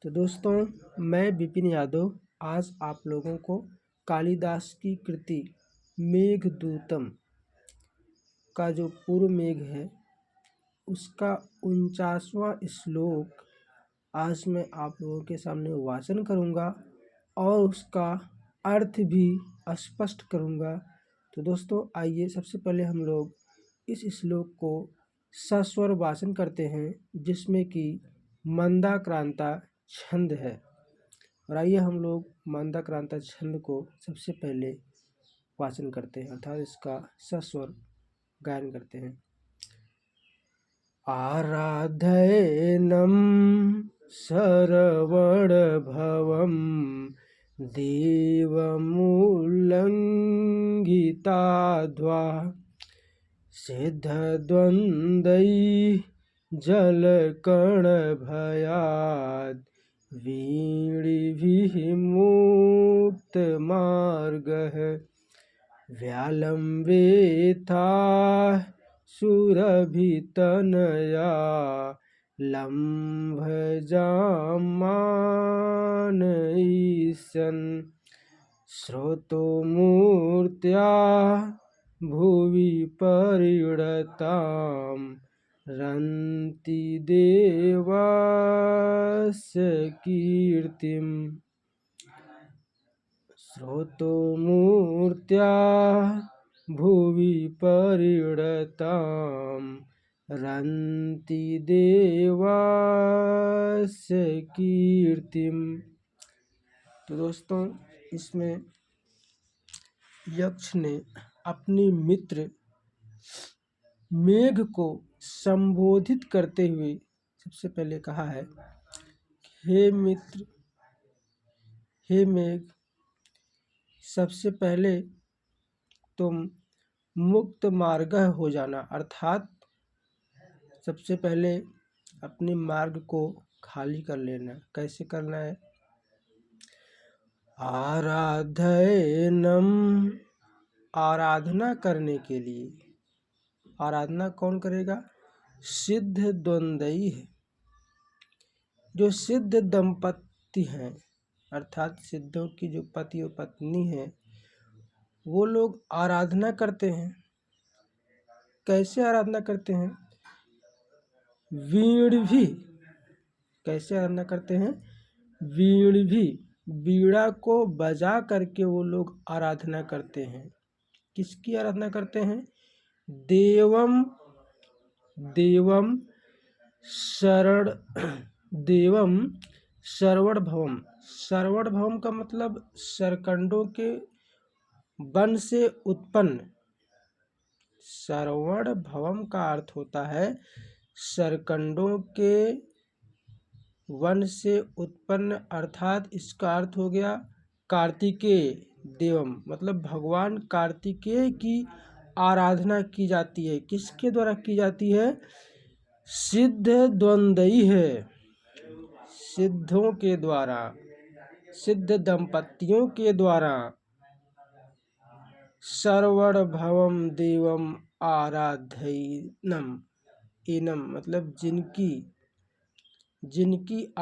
तो दोस्तों, मैं विपिन यादव आज आप लोगों को कालिदास की कृति मेघदूतम का जो पूर्व मेघ है उसका 49वां श्लोक आज मैं आप लोगों के सामने वाचन करूँगा और उसका अर्थ भी स्पष्ट करूँगा। तो दोस्तों आइए सबसे पहले हम लोग इस श्लोक को सस्वर वाचन करते हैं जिसमें कि मंदाक्रांता छंद है। और आइए हम लोग मंदाक्रांता छंद को सबसे पहले वाचन करते हैं अर्थात इसका सस्वर गायन करते हैं। आराधयेनं शरवणभवं देवमुल्लङ्घिताध्वा सिद्धद्वन्द्वैः जलकणभयाद् वीणिभिः मुक्तमार्गः व्यालम्बेथाः सुरभितनया लम्भजामानयिष्यन् श्रोतोमूर्त्या भुवि परिणतां रन्ति देवस्य कीर्तिम्। श्रोतोमूर्त्या भुवि परिणतां रन्ति देवस्य कीर्तिम्। तो दोस्तों इसमें यक्ष ने अपने मित्र मेघ को संबोधित करते हुए सबसे पहले कहा है, हे मित्र, हे मेघ, सबसे पहले तुम मुक्त मार्ग हो जाना, अर्थात सबसे पहले अपने मार्ग को खाली कर लेना। कैसे करना है? आराधयेनं, आराधना करने के लिए। आराधना कौन करेगा? सिद्ध द्वंद्वी है, जो सिद्ध दंपति हैं अर्थात सिद्धों की जो पति और पत्नी है वो लोग आराधना करते हैं। कैसे आराधना करते हैं? वीण भी। कैसे आराधना करते हैं? वीण भी, वीणा को बजा करके वो लोग आराधना करते हैं। किसकी आराधना करते हैं? देवम, देवम शरण, देवम श्रवण भवम। श्रवण भवम का मतलब सरकंडों के वन से उत्पन्न। श्रवण भवम का अर्थ होता है सरकंडों के वन से उत्पन्न, अर्थात इसका अर्थ हो गया कार्तिकेय देवम, मतलब भगवान कार्तिकेय की आराधना की जाती है। किसके द्वारा की जाती है? सिद्ध द्वंद्वी है, सिद्धों के द्वारा, सिद्ध दंपतियों के द्वारा। श्रवण भवम देवम आराधयेनं, एनम मतलब जिनकी, जिनकी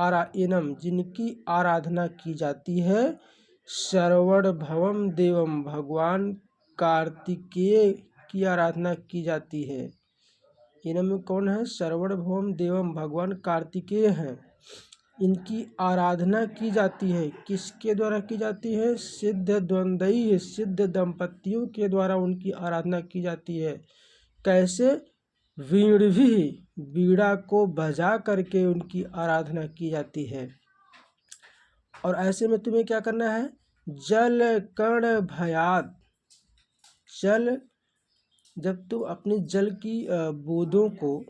आराधना की जाती है। श्रवण भवम देवम, भगवान कार्तिकेय की आराधना की जाती है। इनम में कौन है? श्रवण भवम देवम, भगवान कार्तिकेय हैं, इनकी आराधना की जाती है। किसके द्वारा की जाती है? सिद्ध द्वंद्वी, सिद्ध दंपतियों के द्वारा उनकी आराधना की जाती है। कैसे? वीण भी, वीणा को बजा करके उनकी आराधना की जाती है। और ऐसे में तुम्हें क्या करना है? जल कण भयाद, जल, जब तुम अपने जल की बूंदों को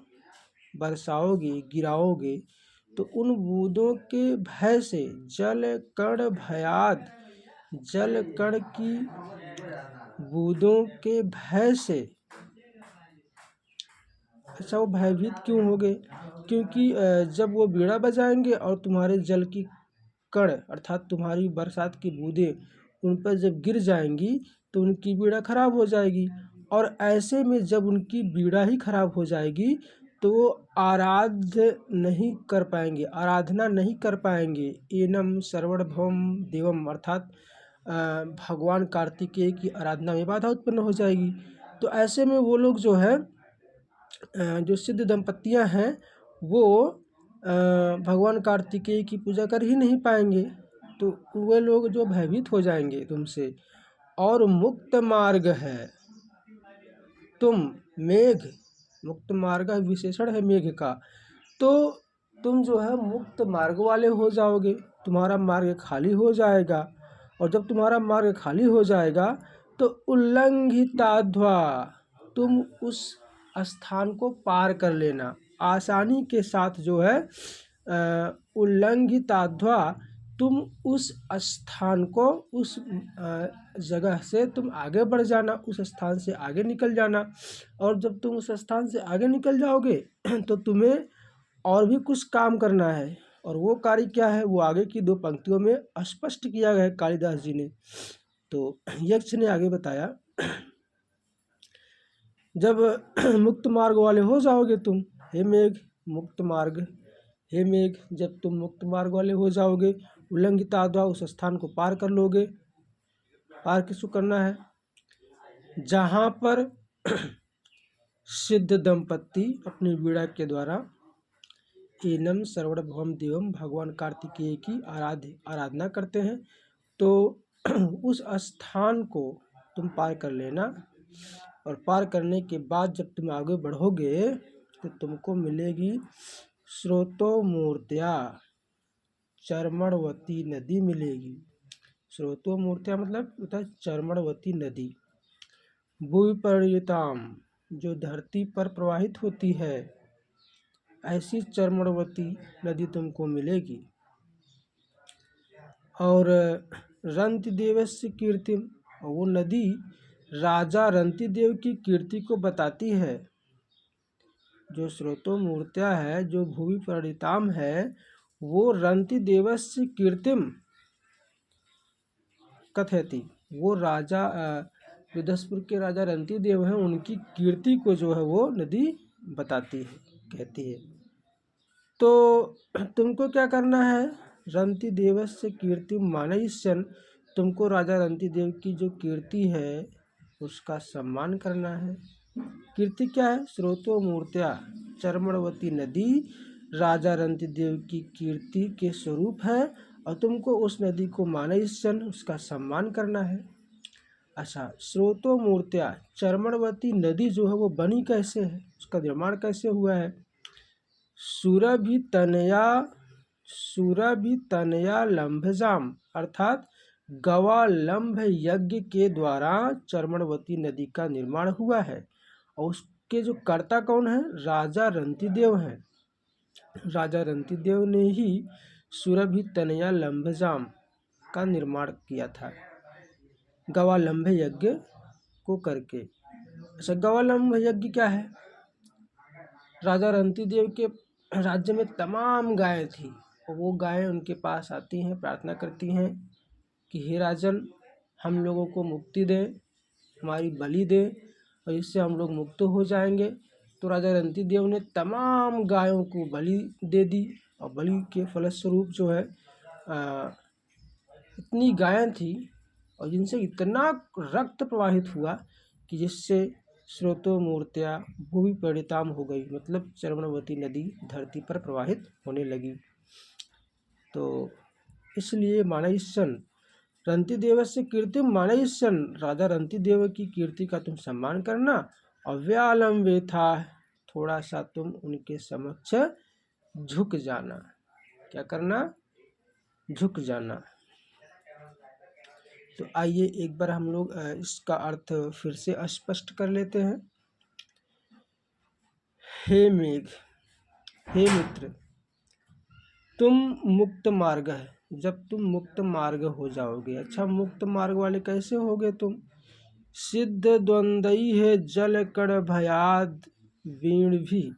बरसाओगे, गिराओगे, तो उन बूंदों के भय से, जल कण भयाद, जल कण की बूंदों के भय से। अच्छा, वो भयभीत क्यों हो गए? क्योंकि जब वो बीड़ा बजाएंगे और तुम्हारे जल की कण अर्थात तुम्हारी बरसात की बूंदें उन पर जब गिर जाएंगी तो उनकी बीड़ा खराब हो जाएगी। और ऐसे में जब उनकी बीड़ा ही खराब हो जाएगी तो वो आराध्य नहीं कर पाएंगे, आराधना नहीं कर पाएंगे। एनम सर्वभौम देवम अर्थात भगवान कार्तिकेय की आराधना में बाधा उत्पन्न हो जाएगी। तो ऐसे में वो लोग जो है जो सिद्ध दंपतियां हैं वो भगवान कार्तिकेय की पूजा कर ही नहीं पाएंगे। तो वे लोग जो भयभीत हो जाएंगे तुमसे। और मुक्त मार्ग है तुम, मेघ, मुक्त मार्ग विशेषण है मेघ का। तो तुम जो है मुक्त मार्ग वाले हो जाओगे, तुम्हारा मार्ग खाली हो जाएगा। और जब तुम्हारा मार्ग खाली हो जाएगा तो उल्लंघिताध्वा, तुम उस स्थान को पार कर लेना आसानी के साथ। जो है उल्लंघिताध्वा, तुम उस स्थान को, उस जगह से तुम आगे बढ़ जाना, उस स्थान से आगे निकल जाना। और जब तुम उस स्थान से आगे निकल जाओगे तो तुम्हें और भी कुछ काम करना है। और वो कार्य क्या है, वो आगे की 2 पंक्तियों में स्पष्ट किया गया है कालिदास जी ने। तो यक्ष ने आगे बताया, जब मुक्त मार्ग वाले हो जाओगे तुम, हे मेघ मुक्त मार्ग, हे मेघ जब तुम मुक्त मार्ग वाले हो जाओगे, उल्लंघिताद्वा उस स्थान को पार कर लोगे। पार किसको करना है, जहाँ पर सिद्ध दंपति अपनी वीणा के द्वारा एनम सर्वभौम देवम भगवान कार्तिकेय की आराधना करते हैं। तो उस स्थान को तुम पार कर लेना। और पार करने के बाद जब तुम आगे बढ़ोगे तो तुमको मिलेगी स्रोतोमूर्त्या, चर्मणवती नदी मिलेगी। स्रोतोमूर्त्या मतलब होता है चर्मणवती नदी। भूविपरीताम, जो धरती पर प्रवाहित होती है, ऐसी चर्मणवती नदी तुमको मिलेगी। और रंतिदेवस्य कीर्तिम, वो नदी राजा रंतिदेव की कीर्ति को बताती है। जो स्रोतोमूर्त्या है, जो भूवि परिताम है, वो रंतिदेवस्य कीर्तिम कथयति, वो राजा विदस्पुर के राजा रंतिदेव हैं, उनकी कीर्ति को जो है वो नदी बताती है, कहती है। तो तुमको क्या करना है, रंतिदेवस्य कीर्ति मानयिष्यन्, तुमको राजा रंतिदेव की जो कीर्ति है उसका सम्मान करना है। कीर्ति क्या है, स्रोतोमूर्त्या चर्मणवती नदी राजा रंतिदेव की कीर्ति के स्वरूप है। और तुमको उस नदी को मानयिष्यन्, उसका सम्मान करना है। अच्छा, स्रोतोमूर्त्या चर्मणवती नदी जो है वो बनी कैसे है, उसका निर्माण कैसे हुआ है। सुरभितनया लंभजाम, अर्थात गवालंभ यज्ञ के द्वारा चर्मणवती नदी का निर्माण हुआ है। और उसके जो कर्ता कौन है, राजा रंतिदेव हैं। राजा रंतिदेव ने ही सुरभितनया लंभजाम का निर्माण किया था गवालंभ यज्ञ को करके। अच्छा, गवालंभ यज्ञ क्या है, राजा रंतिदेव के राज्य में तमाम गायें थी और वो गायें उनके पास आती हैं, प्रार्थना करती हैं कि हे राजन, हम लोगों को मुक्ति दे, हमारी बलि दे और इससे हम लोग मुक्त हो जाएंगे। तो राजा रंतिदेव ने तमाम गायों को बलि दे दी। और बलि के फलस्वरूप जो है इतनी गायें थी और जिनसे इतना रक्त प्रवाहित हुआ कि जिससे स्रोतोमूर्त्या भूमि परिताम हो गई, मतलब चर्मणवती नदी धरती पर प्रवाहित होने लगी। तो इसलिए मानयिष्यन् रंतिदेवस्य कीर्ति मानयिष्यन्, राजा रंतिदेव की कीर्ति का तुम सम्मान करना। और व्यालंबेथा, थोड़ा सा तुम उनके समक्ष झुक जाना। क्या करना, झुक जाना। तो आइए एक बार हम लोग इसका अर्थ फिर से स्पष्ट कर लेते हैं। हे मेघ, हे मित्र, तुम मुक्त मार्ग है, जब तुम मुक्त मार्ग हो जाओगे। अच्छा, मुक्त मार्ग वाले कैसे होगे तुम, सिद्ध द्वंद्वी है जल कण भयाद वीण भी,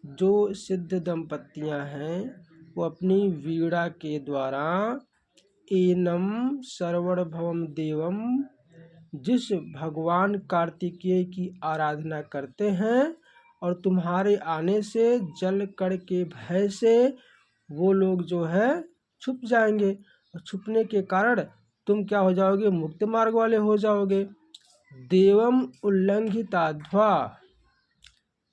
जो सिद्ध दंपतियां हैं वो अपनी वीणा के द्वारा एनम सर्वभौम देवम, जिस भगवान कार्तिकेय की आराधना करते हैं, और तुम्हारे आने से जल कण के भय से वो लोग जो है छुप जाएंगे, और छुपने के कारण तुम क्या हो जाओगे, मुक्त मार्ग वाले हो जाओगे। देवम उल्लंघिताध्वा,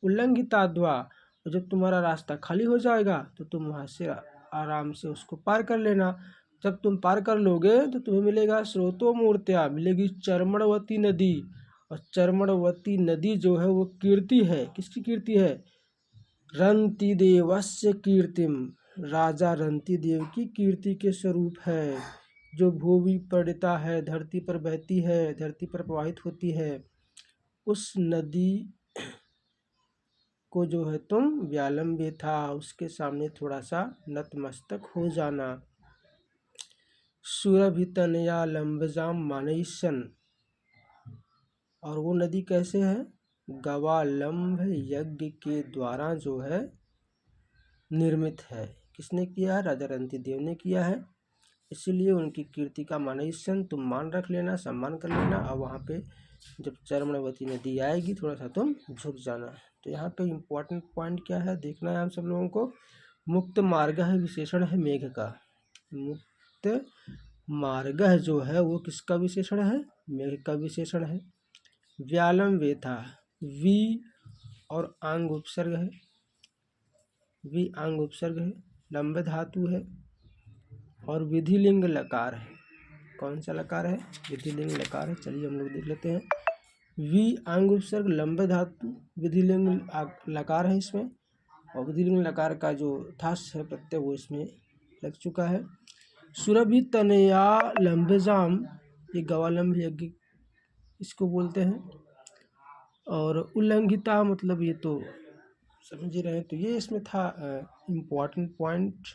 उल्लंघिताध्वा, और जब तुम्हारा रास्ता खाली हो जाएगा तो तुम वहाँ से आराम से उसको पार कर लेना। जब तुम पार कर लोगे तो तुम्हें मिलेगा स्रोतो मूर्त्या, मिलेगी चर्मणवती नदी। और चर्मणवती नदी जो है वो कीर्ति है, किसकी कीर्ति है, रंति देवस्य कीर्तिम, राजा रंति देव की कीर्ति के स्वरूप है, जो भूमि पड़ता है, धरती पर बहती है, धरती पर प्रवाहित होती है। उस नदी को जो है तुम व्यालंबे था, उसके सामने थोड़ा सा नतमस्तक हो जाना। सुरभितनया लंबजाम मानईसन, और वो नदी कैसे है, गवालंब यज्ञ के द्वारा जो है निर्मित है। किसने किया है, राजा रंती देव ने किया है, इसीलिए उनकी कीर्ति का मानईसन तुम मान रख लेना, सम्मान कर लेना। और वहाँ पे जब चर्मणवती नदी आएगी थोड़ा सा तुम झुक जाना। तो यहाँ पे इम्पोर्टेंट पॉइंट क्या है देखना है हम सब लोगों को। मुक्त मार्ग है विशेषण है मेघ का, मुक्त मार्ग जो है वो किसका विशेषण है, मेघ का विशेषण है। व्यालम वेथा, वी और आंग उपसर्ग है, वी आंग उपसर्ग है, लंब धातु है और विधिलिंग लकार है। कौन सा लकार है, विधिलिंग लकार है। चलिए हम लोग देख लेते हैं। वी आंग उपसर्ग लंब धातु विधिलिंग लकार है इसमें, और विधिलिंग लकार का जो थास है प्रत्यय वो इसमें लग चुका है। सुरभि तनया लंबजाम, ये गवालंब यज्ञ इसको बोलते हैं। और उल्लंघिता मतलब ये तो समझ ही रहे हैं, तो ये इसमें था इम्पोर्टेंट पॉइंट।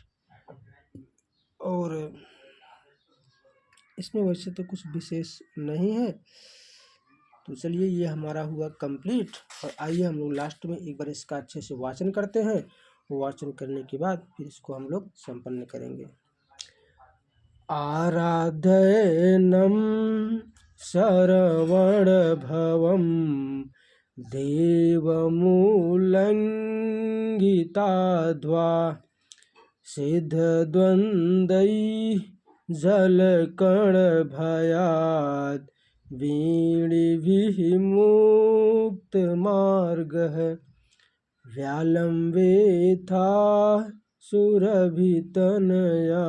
और इसमें वैसे तो कुछ विशेष नहीं है। तो चलिए ये हमारा हुआ कंप्लीट। और आइए हम लोग लास्ट में एक बार इसका अच्छे से वाचन करते हैं। वाचन करने के बाद फिर इसको हम लोग संपन्न करेंगे। आराधनम शरवण भवम देवमुल्लंघिताध्वा सिद्धद्वन्द्वै जलकणभयात् वीणिभिः मुक्तमार्गः व्यालम्बेथा सुरभितनया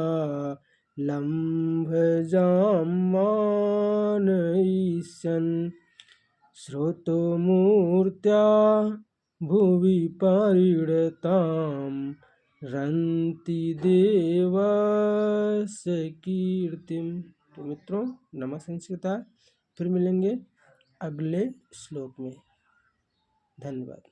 लम्भजामानईशन् श्रोतोमूर्त्या भुवि परिणताम् रंति देवस्य कीर्तिम। तो मित्रों नमः संस्कृता, फिर मिलेंगे अगले श्लोक में। धन्यवाद।